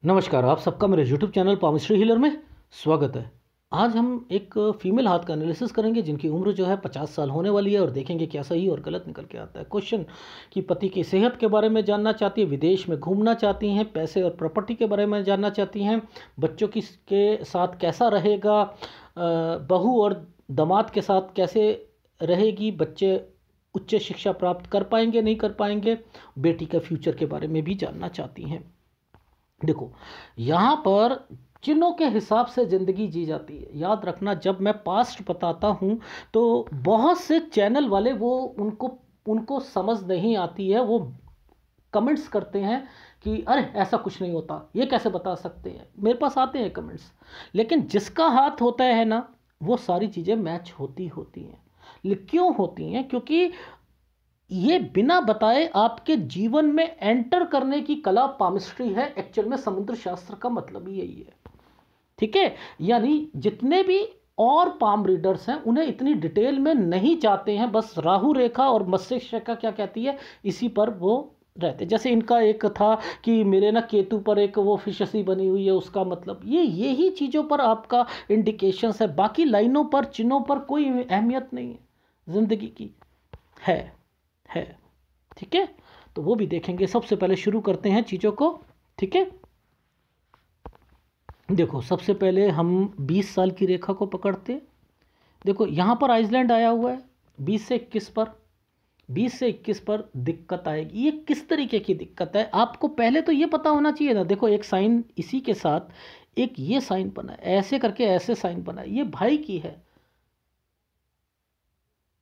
नमस्कार, आप सबका मेरे यूट्यूब चैनल पामिस्ट्री हीलर में स्वागत है। आज हम एक फीमेल हाथ का एनालिसिस करेंगे जिनकी उम्र जो है 50 साल होने वाली है और देखेंगे क्या सही और गलत निकल के आता है। क्वेश्चन कि पति की सेहत के बारे में जानना चाहती है, विदेश में घूमना चाहती हैं, पैसे और प्रॉपर्टी के बारे में जानना चाहती हैं, बच्चों की के साथ कैसा रहेगा, बहू और दामाद के साथ कैसे रहेगी, बच्चे उच्च शिक्षा प्राप्त कर पाएंगे नहीं कर पाएंगे, बेटी का फ्यूचर के बारे में भी जानना चाहती हैं। देखो, यहाँ पर चिन्हों के हिसाब से ज़िंदगी जी जाती है। याद रखना, जब मैं पास्ट बताता हूँ तो बहुत से चैनल वाले वो उनको समझ नहीं आती है, वो कमेंट्स करते हैं कि अरे ऐसा कुछ नहीं होता, ये कैसे बता सकते हैं। मेरे पास आते हैं कमेंट्स, लेकिन जिसका हाथ होता है ना, वो सारी चीज़ें मैच होती हैं। क्यों होती हैं? क्योंकि ये बिना बताए आपके जीवन में एंटर करने की कला पामिस्ट्री है। एक्चुअल में समुद्र शास्त्र का मतलब ही यही है, ठीक है। यानी जितने भी और पाम रीडर्स हैं उन्हें इतनी डिटेल में नहीं जाते हैं, बस राहु रेखा और मत्स्य रेखा क्या कहती है इसी पर वो रहते। जैसे इनका एक था कि मेरे ना केतु पर एक वो फिश सी बनी हुई है, उसका मतलब यही चीज़ों पर आपका इंडिकेशंस है। बाकी लाइनों पर, चिन्हों पर कोई अहमियत नहीं है ज़िंदगी की, है, ठीक है। तो वो भी देखेंगे। सबसे पहले शुरू करते हैं चीज़ों को, ठीक है। देखो, सबसे पहले हम 20 साल की रेखा को पकड़ते। देखो, यहाँ पर आइसलैंड आया हुआ है। 20 से 21 पर दिक्कत आएगी। ये किस तरीके की दिक्कत है आपको पहले तो ये पता होना चाहिए ना। देखो, एक साइन इसी के साथ एक ये साइन बना है, ऐसे करके ऐसे साइन बना है, ये भाई की है,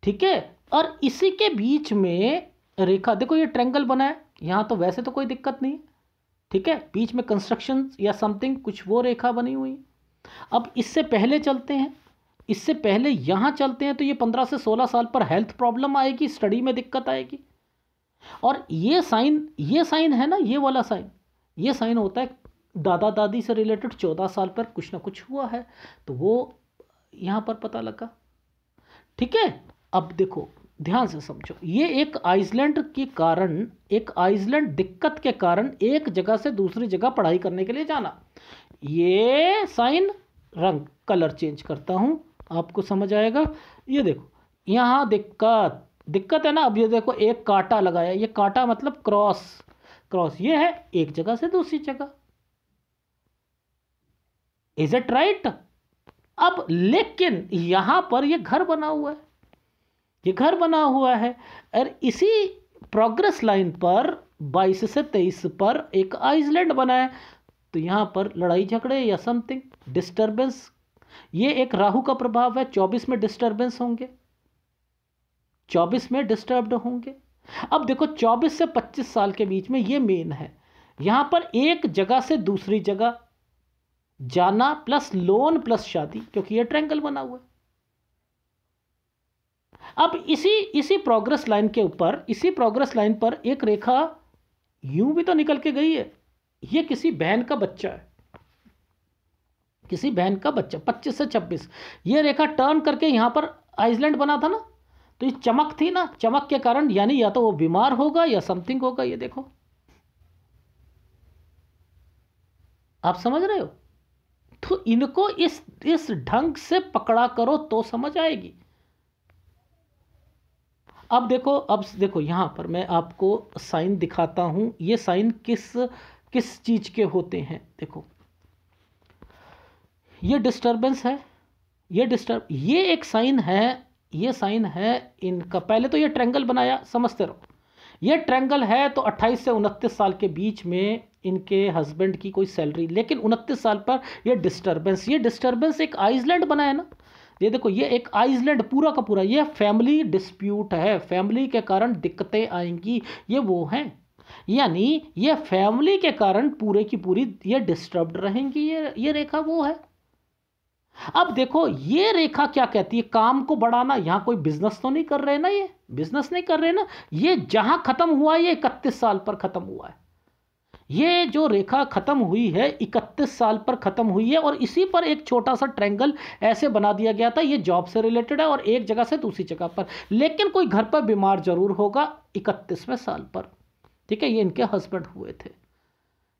ठीक है। और इसी के बीच में रेखा, देखो ये ट्रायंगल बना है, यहाँ तो वैसे तो कोई दिक्कत नहीं, ठीक है। बीच में कंस्ट्रक्शन या समथिंग कुछ वो रेखा बनी हुई। अब इससे पहले चलते हैं, इससे पहले यहाँ चलते हैं तो ये 15 से 16 साल पर हेल्थ प्रॉब्लम आएगी, स्टडी में दिक्कत आएगी। और ये साइन है ना, ये वाला साइन, ये साइन होता है दादा दादी से रिलेटेड। 14 साल पर कुछ ना कुछ हुआ है, तो वो यहाँ पर पता लगा, ठीक है। अब देखो, ध्यान से समझो, ये एक आइसलैंड के कारण, एक आइसलैंड दिक्कत के कारण एक जगह से दूसरी जगह पढ़ाई करने के लिए जाना। ये साइन रंग कलर चेंज करता हूं, आपको समझ आएगा। ये देखो, यहाँ दिक्कत है ना। अब ये देखो, एक कांटा लगाया, ये कांटा मतलब क्रॉस ये है एक जगह से दूसरी जगह। Is it right? अब लेकिन यहां पर ये घर बना हुआ है, ये घर बना हुआ है, और इसी प्रोग्रेस लाइन पर 22 से 23 पर एक आइसलैंड बना है। तो यहाँ पर लड़ाई झगड़े या समथिंग डिस्टर्बेंस, ये एक राहु का प्रभाव है। 24 में डिस्टर्बेंस होंगे, 24 में डिस्टर्ब्ड होंगे। अब देखो, 24 से 25 साल के बीच में ये मेन है। यहाँ पर एक जगह से दूसरी जगह जाना प्लस लोन प्लस शादी, क्योंकि ये ट्रायंगल बना हुआ है। अब इसी प्रोग्रेस लाइन के ऊपर, इसी प्रोग्रेस लाइन पर एक रेखा यूं भी तो निकल के गई है। ये किसी बहन का बच्चा है, किसी बहन का बच्चा। 25 से 26 ये रेखा टर्न करके यहां पर आइसलैंड बना था ना, तो ये चमक थी ना, चमक के कारण यानी या तो वो बीमार होगा या समथिंग होगा। ये देखो, आप समझ रहे हो? तो इनको इस ढंग से पकड़ा करो तो समझ आएगी। अब देखो यहां पर मैं आपको साइन दिखाता हूं। ये साइन किस चीज के होते हैं। देखो, ये डिस्टरबेंस है, ये एक साइन है, ये साइन है इनका। पहले तो ये ट्रायंगल बनाया, समझते रहो। ये ट्रायंगल है तो 28 से 29 साल के बीच में इनके हस्बैंड की कोई सैलरी, लेकिन 29 साल पर ये डिस्टरबेंस एक आइसलैंड बना है ना। ये देखो, ये एक आइसलैंड पूरा का पूरा, ये फैमिली डिस्प्यूट है, फैमिली के कारण दिक्कतें आएंगी, ये वो हैं। यानी ये फैमिली के कारण पूरे की पूरी ये डिस्टर्ब्ड रहेंगी। ये रेखा वो है। अब देखो, ये रेखा क्या कहती है? काम को बढ़ाना। यहां कोई बिजनेस तो नहीं कर रहे ना, ये बिजनेस नहीं कर रहे ना। ये जहां खत्म हुआ है, ये 31 साल पर खत्म हुआ है। ये जो रेखा खत्म हुई है 31 साल पर खत्म हुई है, और इसी पर एक छोटा सा ट्रायंगल ऐसे बना दिया गया था। ये जॉब से रिलेटेड है और एक जगह से दूसरी जगह पर, लेकिन कोई घर पर बीमार जरूर होगा 31वें साल पर, ठीक है। ये इनके हस्बैंड हुए थे,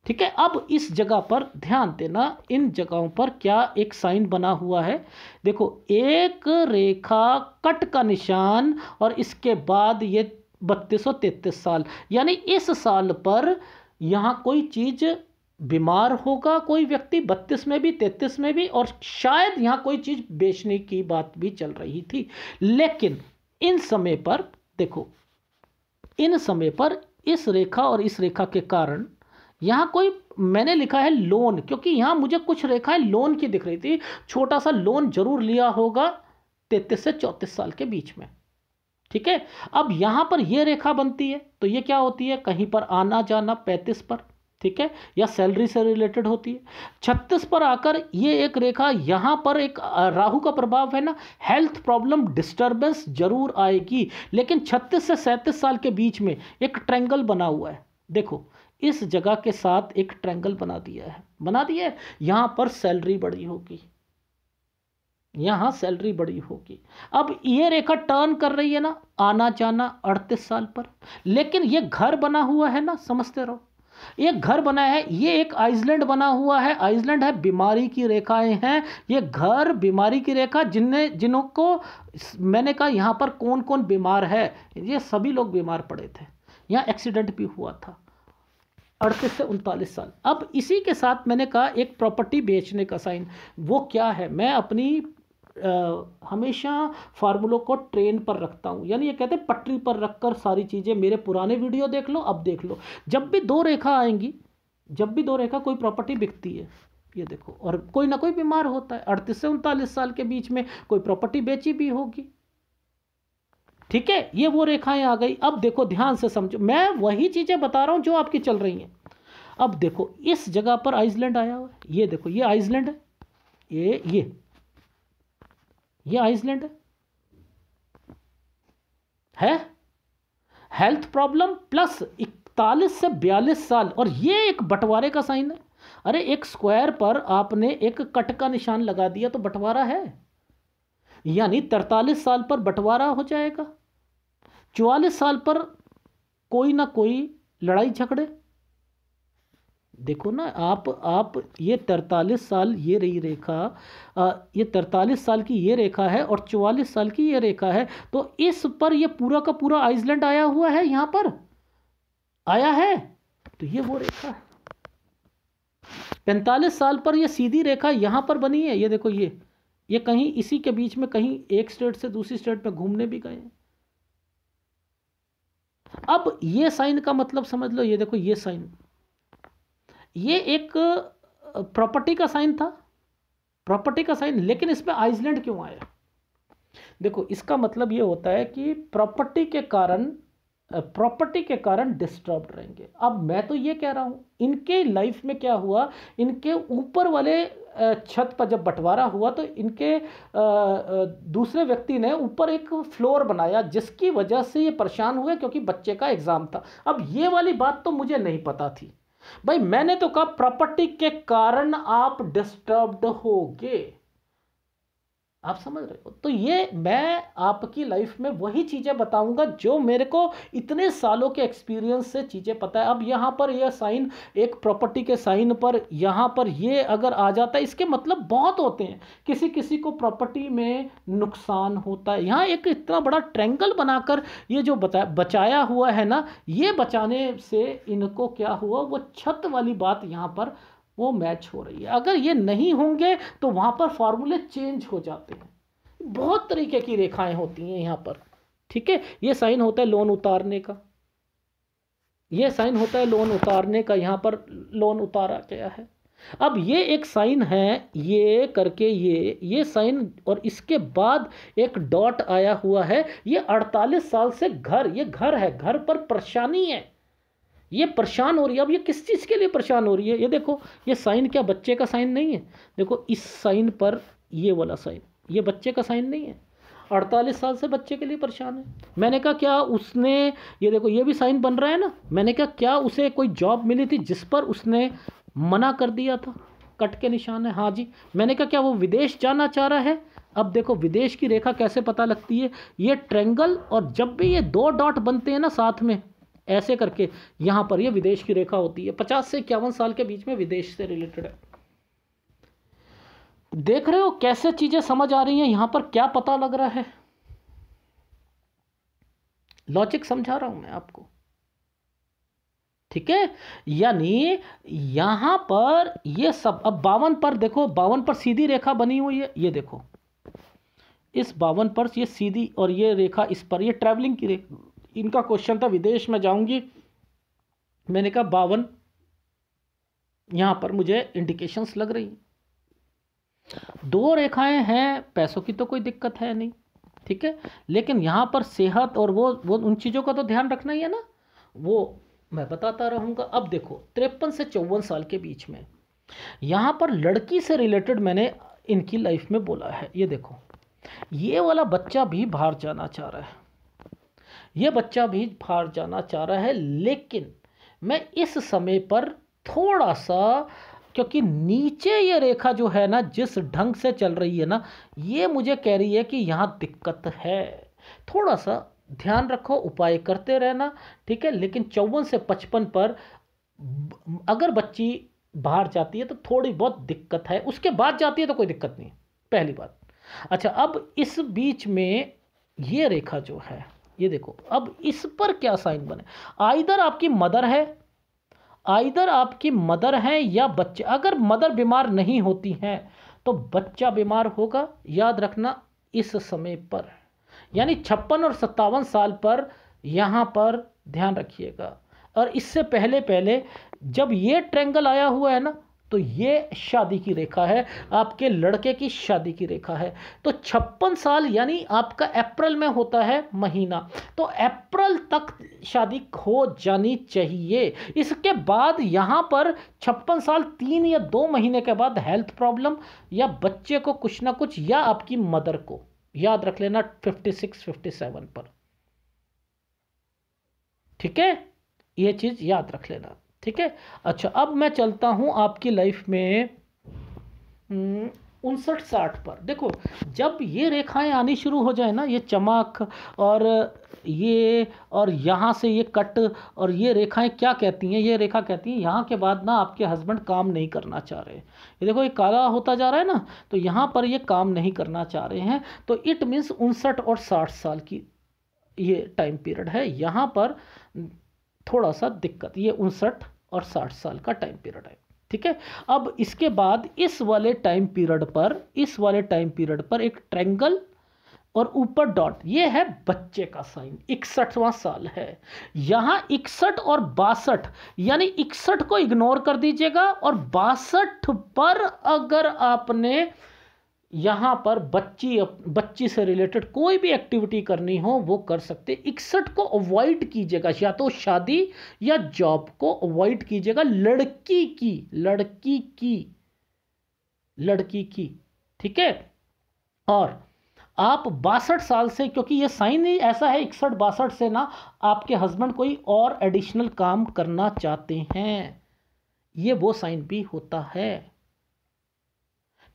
ठीक है। अब इस जगह पर ध्यान देना, इन जगहों पर क्या एक साइन बना हुआ है। देखो, एक रेखा कट का निशान और इसके बाद ये 3233 साल, यानी इस साल पर यहां कोई चीज बीमार होगा, कोई व्यक्ति 32 में भी 33 में भी, और शायद यहां कोई चीज बेचने की बात भी चल रही थी। लेकिन इन समय पर देखो, इन समय पर इस रेखा और इस रेखा के कारण यहां कोई, मैंने लिखा है लोन, क्योंकि यहां मुझे कुछ रेखाएं लोन की दिख रही थी। छोटा सा लोन जरूर लिया होगा 33 से 34 साल के बीच में। ठीक है। अब यहां पर यह रेखा बनती है तो यह क्या होती है, कहीं पर आना जाना 35 पर, ठीक है, या सैलरी से रिलेटेड होती है। 36 पर आकर ये एक रेखा, यहां पर एक राहु का प्रभाव है ना, हेल्थ प्रॉब्लम डिस्टर्बेंस जरूर आएगी। लेकिन 36 से 37 साल के बीच में एक ट्रायंगल बना हुआ है। देखो, इस जगह के साथ एक ट्रायंगल बना दिया है, यहां पर सैलरी बड़ी होगी, यहां सैलरी बड़ी होगी। अब ये रेखा टर्न कर रही है ना, आना जाना 38 साल पर। लेकिन ये घर बना हुआ है ना, समझते रहो, ये घर बना है, ये एक आइसलैंड बना हुआ है। आइसलैंड है, बीमारी की रेखाएं हैं, ये घर बीमारी की रेखा, जिन्हों को मैंने कहा यहां पर कौन कौन बीमार है, ये सभी लोग बीमार पड़े थे, यहां एक्सीडेंट भी हुआ था। 38 से 39 साल। अब इसी के साथ मैंने कहा एक प्रॉपर्टी बेचने का साइन, वो क्या है, मैं अपनी हमेशा फार्मूलों को ट्रेन पर रखता हूं, यानी ये कहते हैं पटरी पर रखकर सारी चीजें। मेरे पुराने वीडियो देख लो, अब देख लो, जब भी दो रेखा आएंगी, जब भी दो रेखा कोई प्रॉपर्टी बिकती है, ये देखो, और कोई ना कोई बीमार होता है, 38 से 39 साल के बीच में कोई प्रॉपर्टी बेची भी होगी। ठीक है, ये वो रेखाएं आ गई। अब देखो, ध्यान से समझो, मैं वही चीजें बता रहा हूं जो आपकी चल रही हैं। अब देखो, इस जगह पर आइसलैंड आया हुआ है, ये देखो, ये आइसलैंड है, ये आइसलैंड है हेल्थ प्रॉब्लम प्लस 41 से 42 साल, और ये एक बंटवारे का साइन है। अरे, एक स्क्वायर पर आपने एक कट का निशान लगा दिया तो बंटवारा है, यानी 43 साल पर बंटवारा हो जाएगा। 44 साल पर कोई ना कोई लड़ाई झगड़े। देखो ना, आप ये 43 साल, ये रही रेखा, ये 43 साल की ये रेखा है और 44 साल की ये रेखा है, तो इस पर ये पूरा का पूरा आइसलैंड आया हुआ है, यहां पर आया है, तो ये वो रेखा है। 45 साल पर ये सीधी रेखा यहां पर बनी है, ये देखो, ये कहीं इसी के बीच में, कहीं एक स्टेट से दूसरी स्टेट में घूमने भी गए हैं। अब ये साइन का मतलब समझ लो, ये देखो, ये साइन, ये एक प्रॉपर्टी का साइन था, प्रॉपर्टी का साइन, लेकिन इसमें आइसलैंड क्यों आया? देखो, इसका मतलब ये होता है कि प्रॉपर्टी के कारण डिस्टर्ब रहेंगे। अब मैं तो ये कह रहा हूं, इनके लाइफ में क्या हुआ, इनके ऊपर वाले छत पर जब बंटवारा हुआ तो इनके दूसरे व्यक्ति ने ऊपर एक फ्लोर बनाया, जिसकी वजह से ये परेशान हुए, क्योंकि बच्चे का एग्जाम था। अब ये वाली बात तो मुझे नहीं पता थी भाई, मैंने तो कहा प्रॉपर्टी के कारण आप डिस्टर्ब्ड होगे, आप समझ रहे हो। तो ये मैं आपकी लाइफ में वही चीजें बताऊंगा जो मेरे को इतने सालों के एक्सपीरियंस से चीजें पता है। अब यहां पर यह साइन, एक प्रॉपर्टी के साइन पर यहां पर ये अगर आ जाता है, इसके मतलब बहुत होते हैं, किसी किसी को प्रॉपर्टी में नुकसान होता है। यहां एक इतना बड़ा ट्रायंगल बनाकर ये जो बचाया हुआ है ना, ये बचाने से इनको क्या हुआ, वो छत वाली बात यहां पर वो मैच हो रही है। अगर ये नहीं होंगे तो वहां पर फॉर्मूले चेंज हो जाते हैं। बहुत तरीके की रेखाएं होती हैं यहां पर। ठीक है, ये साइन होता है लोन उतारने का, ये साइन होता है लोन उतारने का, यहां पर लोन उतारा गया है। अब ये एक साइन है, ये करके ये साइन, और इसके बाद एक डॉट आया हुआ है। ये 48 साल से घर, ये घर है, घर पर परेशानी है, ये परेशान हो रही है। अब ये किस चीज़ के लिए परेशान हो रही है, ये देखो, ये साइन क्या बच्चे का साइन नहीं है? देखो, इस साइन पर ये वाला साइन, ये बच्चे का साइन नहीं है। 48 साल से बच्चे के लिए परेशान है। मैंने कहा क्या उसने, ये देखो, ये भी साइन बन रहा है ना, मैंने कहा क्या उसे कोई जॉब मिली थी जिस पर उसने मना कर दिया था, कट के निशान है, हाँ जी। मैंने कहा क्या वो विदेश जाना चाह रहा है? अब देखो, विदेश की रेखा कैसे पता लगती है, ये ट्रायंगल, और जब भी ये दो डॉट बनते हैं ना साथ में, ऐसे करके यहाँ पर ये विदेश की रेखा होती है, 50 से 51 साल के बीच में विदेश से रिलेटेड है। देख रहे हो कैसे चीजें समझ आ रही हैं, यहां पर क्या पता लग रहा है, लॉजिक समझा रहा हूं मैं आपको, ठीक है। यानी यहां पर ये सब, अब 52 पर देखो, 52 पर सीधी रेखा बनी हुई है, ये देखो इस 52 पर ये सीधी और ये रेखा इस पर, ये ट्रैवलिंग की रेखा, इनका क्वेश्चन था विदेश में जाऊंगी, मैंने कहा 52 यहां पर मुझे इंडिकेशंस लग रही, दो रेखाएं हैं, पैसों की तो कोई दिक्कत है नहीं, ठीक है, लेकिन यहां पर सेहत और वो उन चीजों का तो ध्यान रखना ही है ना, वो मैं बताता रहूंगा। अब देखो 53 से 54 साल के बीच में यहां पर लड़की से रिलेटेड मैंने इनकी लाइफ में बोला है, ये देखो ये वाला बच्चा भी बाहर जाना चाह रहा है, ये बच्चा भी बाहर जाना चाह रहा है, लेकिन मैं इस समय पर थोड़ा सा, क्योंकि नीचे ये रेखा जो है ना जिस ढंग से चल रही है ना, ये मुझे कह रही है कि यहाँ दिक्कत है, थोड़ा सा ध्यान रखो, उपाय करते रहना, ठीक है। लेकिन 54 से 55 पर अगर बच्ची बाहर जाती है तो थोड़ी बहुत दिक्कत है, उसके बाद जाती है तो कोई दिक्कत नहीं, पहली बात। अच्छा, अब इस बीच में ये रेखा जो है, ये देखो, अब इस पर क्या साइन बने, आइदर आपकी मदर है, आइदर आपकी मदर है या बच्चे, अगर मदर बीमार नहीं होती हैं तो बच्चा बीमार होगा, याद रखना इस समय पर, यानी 56 और 57 साल पर यहाँ पर ध्यान रखिएगा। और इससे पहले पहले जब ये ट्रेंगल आया हुआ है ना, तो ये शादी की रेखा है, आपके लड़के की शादी की रेखा है। तो 56 साल यानी आपका अप्रैल में होता है महीना, तो अप्रैल तक शादी हो जानी चाहिए। इसके बाद यहाँ पर 56 साल 3 या 2 महीने के बाद हेल्थ प्रॉब्लम या बच्चे को कुछ ना कुछ, या आपकी मदर को, याद रख लेना 56-57 पर, ठीक है, ये चीज़ याद रख लेना, ठीक है। अच्छा, अब मैं चलता हूं आपकी लाइफ में 59-60 पर। देखो जब ये रेखाएं आनी शुरू हो जाए ना, ये चमक और ये और यहाँ से ये कट, और ये रेखाएं क्या कहती हैं, ये रेखा कहती है यहाँ के बाद ना आपके हस्बैंड काम नहीं करना चाह रहे, ये देखो ये काला होता जा रहा है ना, तो यहाँ पर ये काम नहीं करना चाह रहे हैं, तो इट मीन्स 59 और 60 साल की ये टाइम पीरियड है, यहाँ पर थोड़ा सा दिक्कत, ये 59 और 60 साल का टाइम पीरियड है, ठीक है। अब इसके बाद इस वाले टाइम पीरियड पर, इस वाले टाइम पीरियड पर एक ट्रायंगल और ऊपर डॉट, ये है बच्चे का साइन, 61वां साल है। यहां 61 और 62, यानी 61 को इग्नोर कर दीजिएगा, और 62 पर अगर आपने यहां पर बच्ची से रिलेटेड कोई भी एक्टिविटी करनी हो वो कर सकते। 61 को अवॉइड कीजिएगा, या तो शादी या जॉब को अवॉइड कीजिएगा, लड़की की, ठीक है। और आप 62 साल से, क्योंकि ये साइन ही ऐसा है 61-62 से ना आपके हस्बैंड कोई और एडिशनल काम करना चाहते हैं, ये वो साइन भी होता है,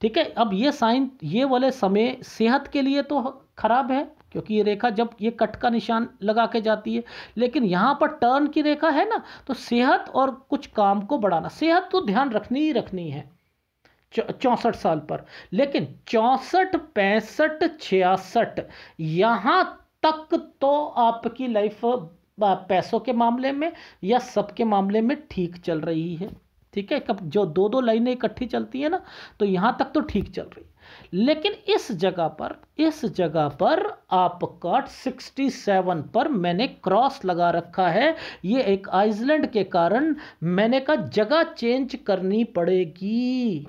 ठीक है। अब ये साइन, ये वाले समय सेहत के लिए तो खराब है, क्योंकि ये रेखा जब ये कट का निशान लगा के जाती है, लेकिन यहाँ पर टर्न की रेखा है ना, तो सेहत और कुछ काम को बढ़ाना, सेहत तो ध्यान रखनी ही रखनी है 64 साल पर, लेकिन 64, 65, 66 यहाँ तक तो आपकी लाइफ पैसों के मामले में या सबके मामले में ठीक चल रही है, ठीक है। कब जो दो दो लाइनें इकट्ठी चलती है ना, तो यहां तक तो ठीक चल रही, लेकिन इस जगह पर आपका 67 पर मैंने क्रॉस लगा रखा है, ये एक आइसलैंड के कारण मैंने कहा जगह चेंज करनी पड़ेगी,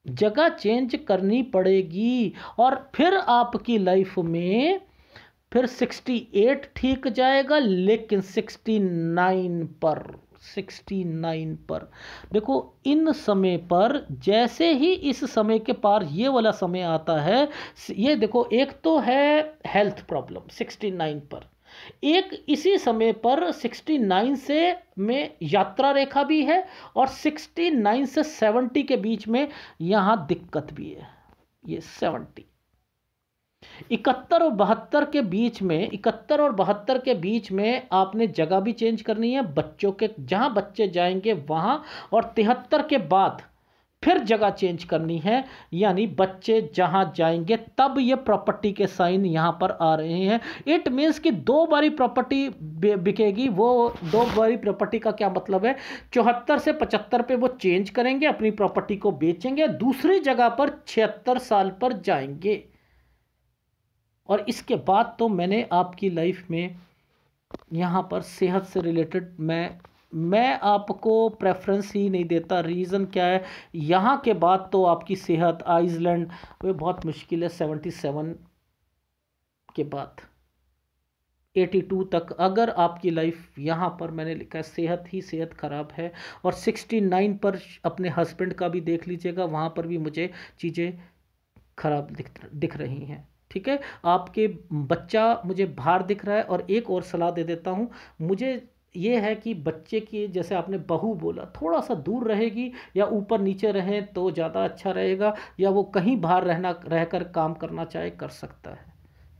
जगह चेंज करनी पड़ेगी, और फिर आपकी लाइफ में फिर 68 ठीक जाएगा, लेकिन 69 पर देखो, इन समय पर जैसे ही इस समय के पार ये वाला समय आता है, ये देखो एक तो है हेल्थ प्रॉब्लम 69 पर, एक इसी समय पर 69 से में यात्रा रेखा भी है, और 69 से 70 के बीच में यहां दिक्कत भी है, ये 70, 71 और 72 के बीच में, 71 और 72 के बीच में आपने जगह भी चेंज करनी है बच्चों के, जहां बच्चे जाएंगे वहां, और 73 के बाद फिर जगह चेंज करनी है, यानी बच्चे जहां जाएंगे तब ये प्रॉपर्टी के साइन यहां पर आ रहे हैं। इट मीन्स कि 2 बारी प्रॉपर्टी बिकेगी। वो 2 बारी प्रॉपर्टी का क्या मतलब है, 74 से 75 पे वो चेंज करेंगे, अपनी प्रॉपर्टी को बेचेंगे, दूसरी जगह पर 76 साल पर जाएंगे। और इसके बाद तो मैंने आपकी लाइफ में यहाँ पर सेहत से रिलेटेड मैं आपको प्रेफरेंस ही नहीं देता। रीज़न क्या है, यहाँ के बाद तो आपकी सेहत आइसलैंड वे बहुत मुश्किल है। 77 के बाद 82 तक अगर आपकी लाइफ, यहाँ पर मैंने लिखा है सेहत ही सेहत ख़राब है। और 69 पर अपने हस्बैंड का भी देख लीजिएगा, वहाँ पर भी मुझे चीज़ें खराब दिख रही हैं। ठीक है, आपके बच्चा मुझे बाहर दिख रहा है। और एक और सलाह दे देता हूँ, मुझे ये है कि बच्चे की, जैसे आपने बहू बोला, थोड़ा सा दूर रहेगी या ऊपर नीचे रहें तो ज़्यादा अच्छा रहेगा, या वो कहीं बाहर रहकर काम करना चाहे कर सकता है।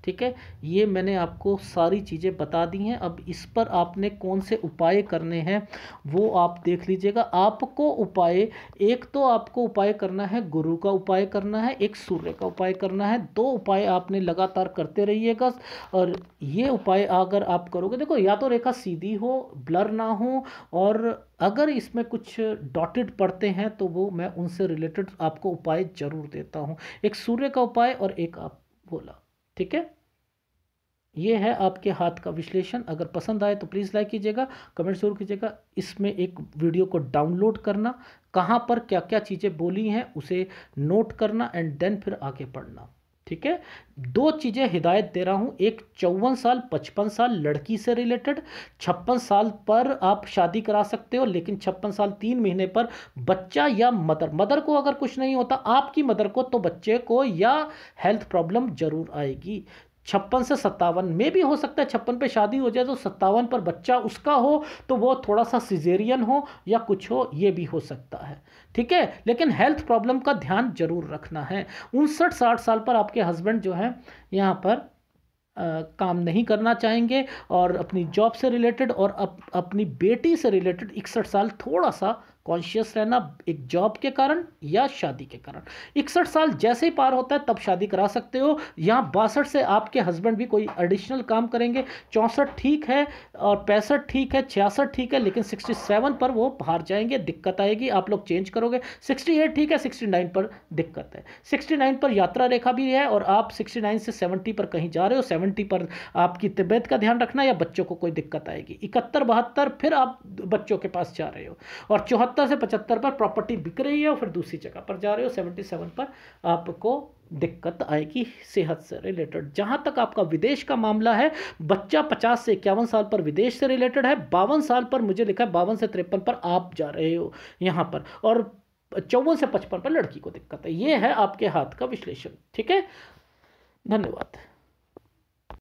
ठीक है, ये मैंने आपको सारी चीज़ें बता दी हैं। अब इस पर आपने कौन से उपाय करने हैं वो आप देख लीजिएगा। आपको उपाय, एक तो आपको उपाय करना है, गुरु का उपाय करना है, एक सूर्य का उपाय करना है। 2 उपाय आपने लगातार करते रहिएगा। और ये उपाय अगर आप करोगे, देखो या तो रेखा सीधी हो, ब्लर ना हो, और अगर इसमें कुछ डॉटेड पड़ते हैं तो वो मैं उनसे रिलेटेड आपको उपाय जरूर देता हूँ। एक सूर्य का उपाय और एक आप बोला। ठीक है, ये है आपके हाथ का विश्लेषण। अगर पसंद आए तो प्लीज़ लाइक कीजिएगा, कमेंट जरूर कीजिएगा। इसमें एक वीडियो को डाउनलोड करना, कहाँ पर क्या क्या चीज़ें बोली हैं उसे नोट करना, एंड देन फिर आगे पढ़ना। ठीक है, 2 चीज़ें हिदायत दे रहा हूँ, एक 54 साल 55 साल लड़की से रिलेटेड। 56 साल पर आप शादी करा सकते हो, लेकिन 56 साल 3 महीने पर बच्चा या मदर को अगर कुछ नहीं होता, आपकी मदर को, तो बच्चे को या हेल्थ प्रॉब्लम जरूर आएगी। 56 से 57 में भी हो सकता है, 56 पे शादी हो जाए तो 57 पर बच्चा उसका हो, तो वो थोड़ा सा सिजेरियन हो या कुछ हो, ये भी हो सकता है। ठीक है, लेकिन हेल्थ प्रॉब्लम का ध्यान जरूर रखना है। 59-60 साल पर आपके हस्बैंड जो है यहाँ पर काम नहीं करना चाहेंगे, और अपनी जॉब से रिलेटेड और अपनी बेटी से रिलेटेड 61 साल थोड़ा सा कॉन्शियस रहना, एक जॉब के कारण या शादी के कारण। 61 साल जैसे ही पार होता है तब शादी करा सकते हो। यहाँ 62 से आपके हस्बैंड भी कोई एडिशनल काम करेंगे। 64 ठीक है, और 65 ठीक है, 66 ठीक है, लेकिन 67 पर वो बाहर जाएंगे, दिक्कत आएगी, आप लोग चेंज करोगे। 68 ठीक है, 69 पर दिक्कत है। 69 पर यात्रा रेखा भी है, और आप 69 से 70 पर कहीं जा रहे हो, 70 पर आपकी तबीयत का ध्यान रखना या बच्चों को कोई दिक्कत आएगी। 71-72 फिर आप बच्चों के पास जा रहे हो, और 74 से 75 पर प्रॉपर्टी बिक रही है और फिर दूसरी जगह पर जा रहे हो। 77 पर आपको दिक्कत आएगी सेहत से रिलेटेड। जहां तक आपका विदेश का मामला है, बच्चा 50 से 51 साल पर विदेश से रिलेटेड है। 52 साल पर मुझे लिखा है, 52 से 53 पर आप जा रहे हो यहां पर, और 54 से 55 पर लड़की को दिक्कत है। यह है आपके हाथ का विश्लेषण। ठीक है, धन्यवाद।